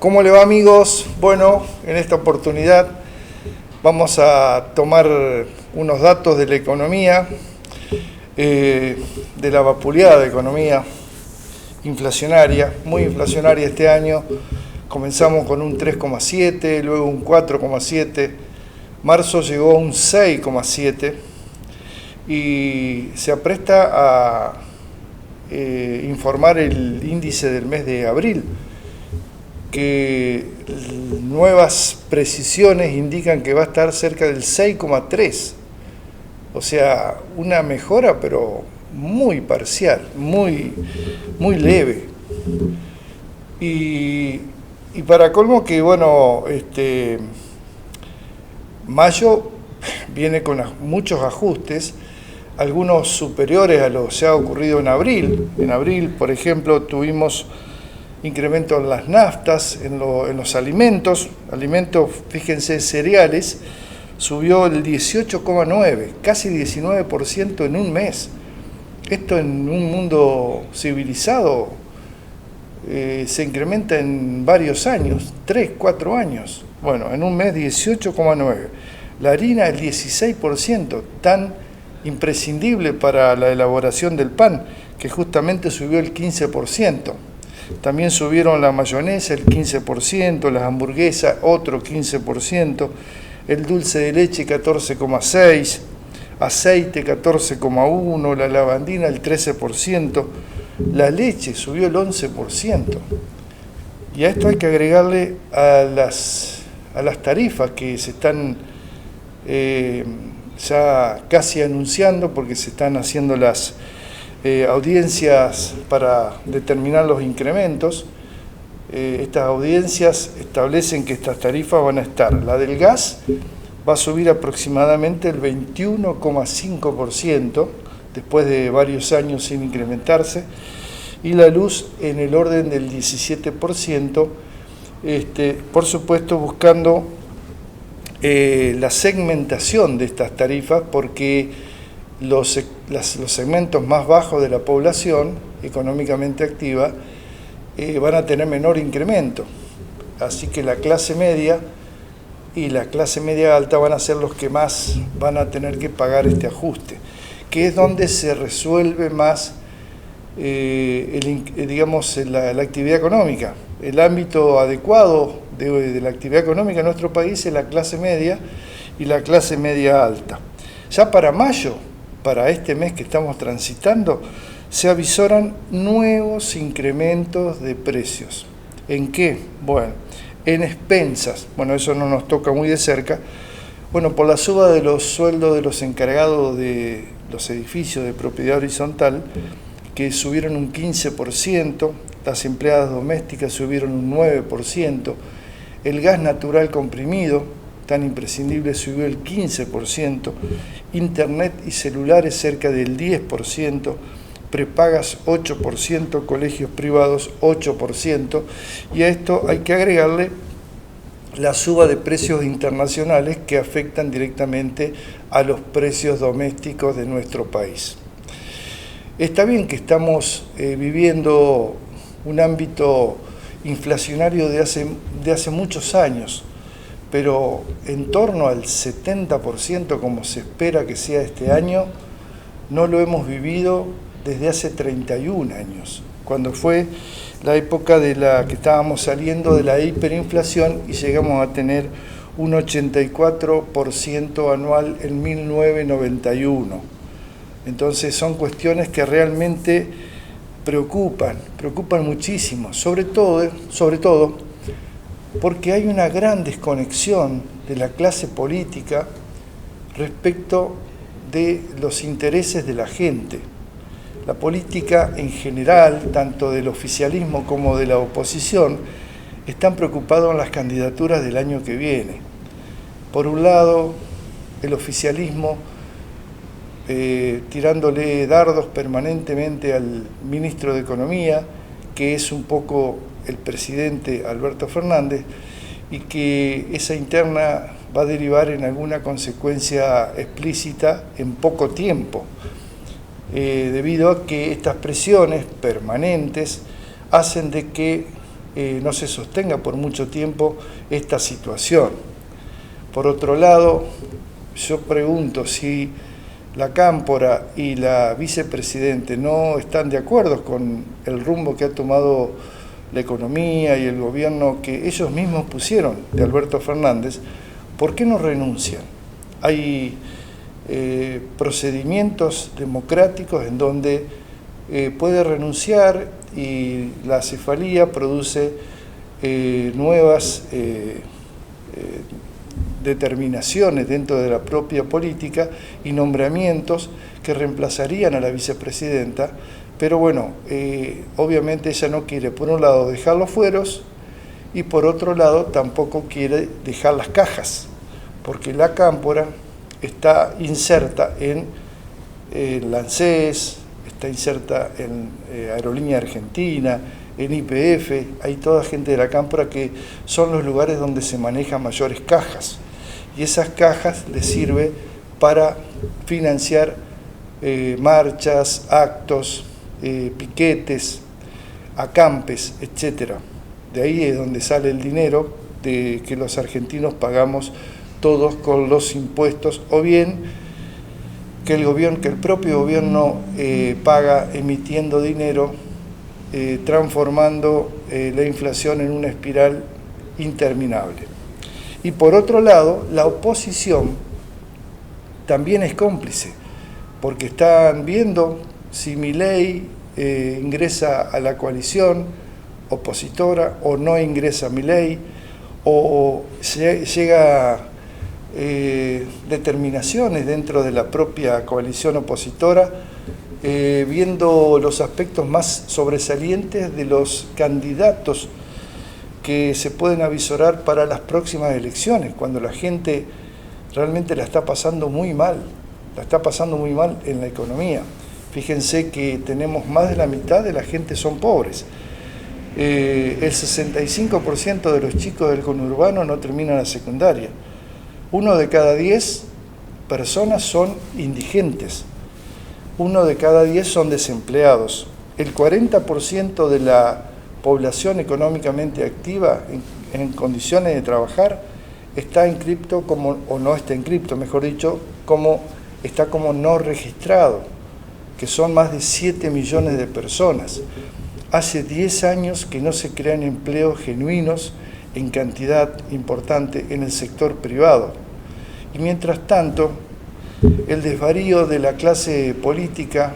¿Cómo le va, amigos? Bueno, en esta oportunidad vamos a tomar unos datos de la economía, de la vapuleada economía inflacionaria, muy inflacionaria este año. Comenzamos con un 3,7, luego un 4,7, marzo llegó a un 6,7 y se apresta a informar el índice del mes de abril, que nuevas precisiones indican que va a estar cerca del 6,3, o sea, una mejora pero muy parcial, muy leve. Y para colmo que, bueno, mayo viene con muchos ajustes, algunos superiores a lo que se ha ocurrido en abril. En abril, por ejemplo, tuvimos incremento en las naftas, en los alimentos, fíjense, cereales, subió el 18,9, casi 19% en un mes. Esto en un mundo civilizado se incrementa en varios años, 3, 4 años. Bueno, en un mes 18,9. La harina el 16%, tan imprescindible para la elaboración del pan, que justamente subió el 15%. También subieron la mayonesa el 15%, las hamburguesas otro 15%, el dulce de leche 14,6%, aceite 14,1%, la lavandina el 13%, la leche subió el 11%. Y a esto hay que agregarle a las tarifas que se están ya casi anunciando, porque se están haciendo las audiencias para determinar los incrementos. Estas audiencias establecen que estas tarifas van a estar, la del gas va a subir aproximadamente el 21,5% después de varios años sin incrementarse, y la luz en el orden del 17%, por supuesto buscando la segmentación de estas tarifas, porque los segmentos más bajos de la población económicamente activa van a tener menor incremento. Así que la clase media y la clase media alta van a ser los que más van a tener que pagar este ajuste, que es donde se resuelve más la actividad económica. El ámbito adecuado de la actividad económica en nuestro país es la clase media y la clase media alta. Ya para mayo, para este mes que estamos transitando, se avisoran nuevos incrementos de precios. ¿En qué? Bueno, en expensas. Bueno, eso no nos toca muy de cerca. Bueno, por la suba de los sueldos de los encargados de los edificios de propiedad horizontal, que subieron un 15%, las empleadas domésticas subieron un 9%, el gas natural comprimido, tan imprescindible, subió el 15%, internet y celulares cerca del 10%, prepagas 8%, colegios privados 8%, y a esto hay que agregarle la suba de precios internacionales que afectan directamente a los precios domésticos de nuestro país. Está bien que estamos viviendo un ámbito inflacionario de hace muchos años, pero en torno al 70%, como se espera que sea este año, no lo hemos vivido desde hace 31 años, cuando fue la época de la que estábamos saliendo de la hiperinflación y llegamos a tener un 84% anual en 1991. Entonces son cuestiones que realmente preocupan muchísimo, sobre todo porque hay una gran desconexión de la clase política respecto de los intereses de la gente. La política en general, tanto del oficialismo como de la oposición, están preocupados en las candidaturas del año que viene. Por un lado, el oficialismo tirándole dardos permanentemente al ministro de Economía, que es un poco el presidente Alberto Fernández, y que esa interna va a derivar en alguna consecuencia explícita en poco tiempo, debido a que estas presiones permanentes hacen de que no se sostenga por mucho tiempo esta situación. Por otro lado, yo pregunto si la Cámpora y la vicepresidente no están de acuerdo con el rumbo que ha tomado la economía y el gobierno que ellos mismos pusieron de Alberto Fernández. ¿Por qué no renuncian? Hay procedimientos democráticos en donde puede renunciar y la cefalía produce nuevas determinaciones dentro de la propia política y nombramientos que reemplazarían a la vicepresidenta, pero bueno, obviamente ella no quiere, por un lado, dejar los fueros y por otro lado tampoco quiere dejar las cajas, porque la Cámpora está inserta en la ANSES, está inserta en Aerolínea Argentina, en YPF, hay toda gente de la Cámpora que son los lugares donde se manejan mayores cajas. Y esas cajas les sirve para financiar marchas, actos, piquetes, acampes, etc. De ahí es donde sale el dinero de que los argentinos pagamos todos con los impuestos, o bien que el propio gobierno paga emitiendo dinero, transformando la inflación en una espiral interminable. Y por otro lado, la oposición también es cómplice, porque están viendo si Milei ingresa a la coalición opositora o no ingresa Milei, o llega determinaciones dentro de la propia coalición opositora, viendo los aspectos más sobresalientes de los candidatos que se pueden avisorar para las próximas elecciones, cuando la gente realmente la está pasando muy mal en la economía. Fíjense que tenemos más de la mitad de la gente son pobres. El 65% de los chicos del conurbano no terminan la secundaria. 1 de cada 10 personas son indigentes. 1 de cada 10 son desempleados. El 40% de la población económicamente activa en condiciones de trabajar está inscripto como, o no está inscripto, mejor dicho, está como no registrado, que son más de 7 millones de personas. Hace 10 años que no se crean empleos genuinos en cantidad importante en el sector privado. Y mientras tanto, el desvarío de la clase política,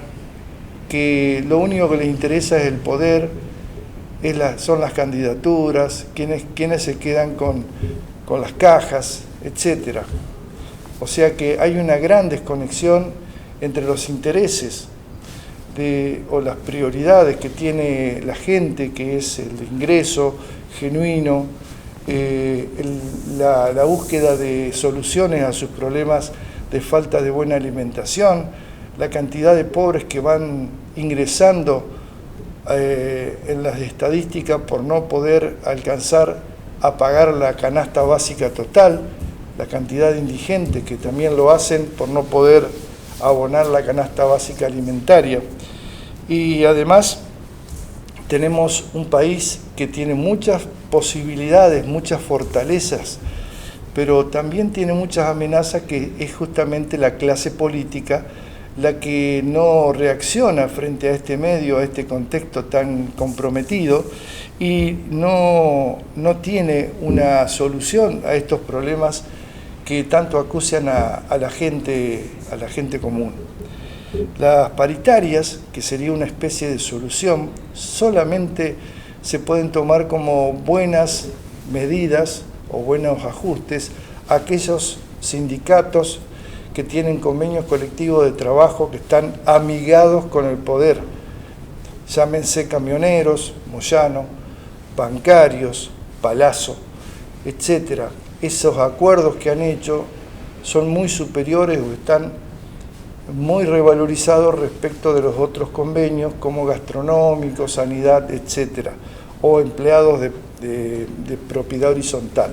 que lo único que les interesa es el poder, son las candidaturas, quienes se quedan con las cajas, etc. O sea que hay una gran desconexión entre los intereses o las prioridades que tiene la gente, que es el ingreso genuino, la búsqueda de soluciones a sus problemas de falta de buena alimentación, la cantidad de pobres que van ingresando en las estadísticas por no poder alcanzar a pagar la canasta básica total, la cantidad de indigentes que también lo hacen por no poder abonar la canasta básica alimentaria. Y además tenemos un país que tiene muchas posibilidades, muchas fortalezas, pero también tiene muchas amenazas, que es justamente la clase política la que no reacciona frente a este medio, a este contexto tan comprometido, y no tiene una solución a estos problemas que tanto acucian a la gente común. Las paritarias, que sería una especie de solución, solamente se pueden tomar como buenas medidas o buenos ajustes a aquellos sindicatos que tienen convenios colectivos de trabajo que están amigados con el poder. Llámense camioneros, Moyano, bancarios, Palazzo, etc. Esos acuerdos que han hecho son muy superiores o están muy revalorizados respecto de los otros convenios, como gastronómicos, sanidad, etc. O empleados de propiedad horizontal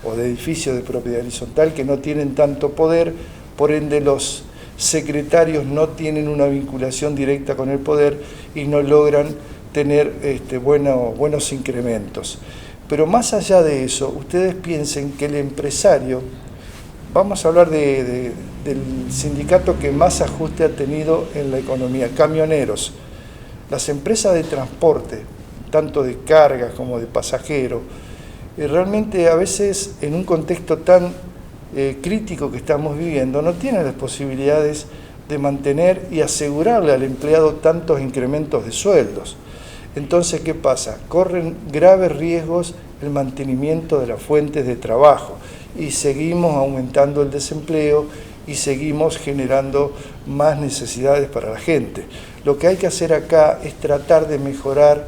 o de edificios de propiedad horizontal que no tienen tanto poder, por ende los secretarios no tienen una vinculación directa con el poder y no logran tener buenos incrementos. Pero más allá de eso, ustedes piensen que el empresario, vamos a hablar del sindicato que más ajuste ha tenido en la economía, camioneros, las empresas de transporte, tanto de cargas como de pasajeros, realmente a veces en un contexto tan crítico que estamos viviendo, no tienen las posibilidades de mantener y asegurarle al empleado tantos incrementos de sueldos. Entonces, ¿qué pasa? Corren graves riesgos el mantenimiento de las fuentes de trabajo y seguimos aumentando el desempleo y seguimos generando más necesidades para la gente. Lo que hay que hacer acá es tratar de mejorar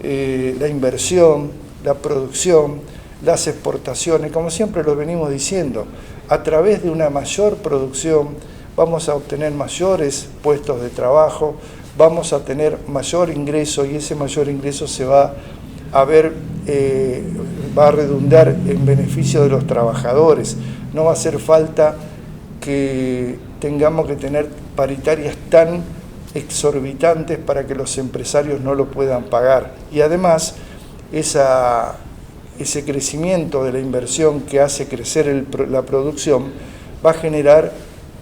la inversión, la producción, las exportaciones, como siempre lo venimos diciendo. A través de una mayor producción vamos a obtener mayores puestos de trabajo, vamos a tener mayor ingreso y ese mayor ingreso se va a redundar en beneficio de los trabajadores. No va a hacer falta que tengamos que tener paritarias tan exorbitantes para que los empresarios no lo puedan pagar. Y además, ese crecimiento de la inversión que hace crecer la producción va a generar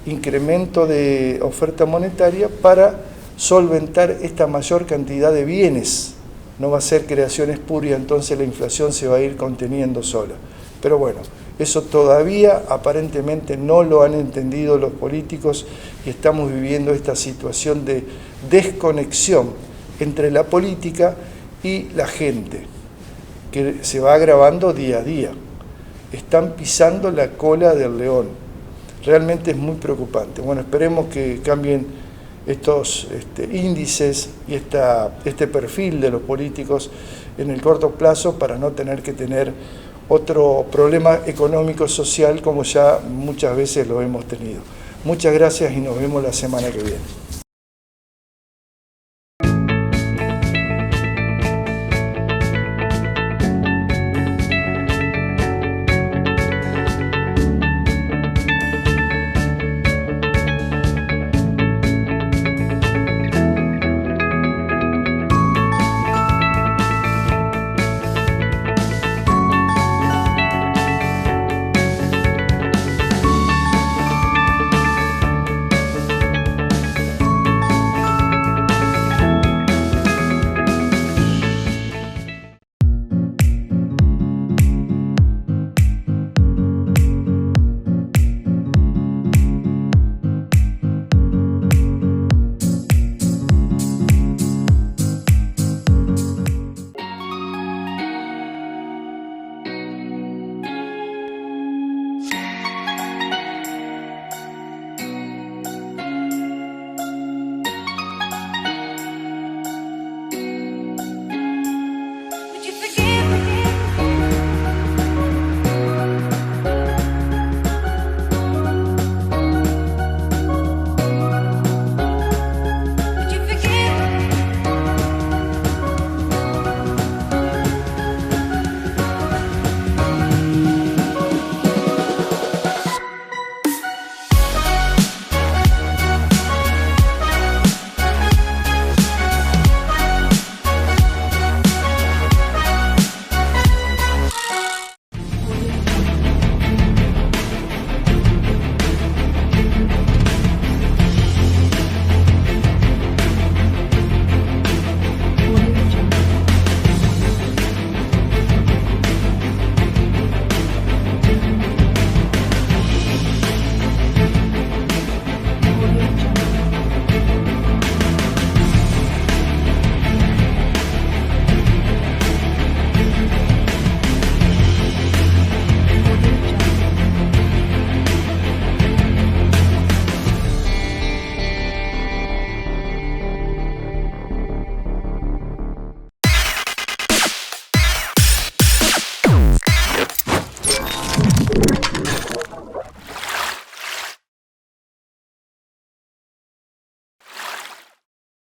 incremento de oferta monetaria para solventar esta mayor cantidad de bienes. No va a ser creación espuria, entonces la inflación se va a ir conteniendo sola. Pero bueno, eso todavía aparentemente no lo han entendido los políticos y estamos viviendo esta situación de desconexión entre la política y la gente, que se va agravando día a día. Están pisando la cola del león. Realmente es muy preocupante. Bueno, esperemos que cambien estos índices y este perfil de los políticos en el corto plazo para no tener que tener otro problema económico social como ya muchas veces lo hemos tenido. Muchas gracias y nos vemos la semana que viene.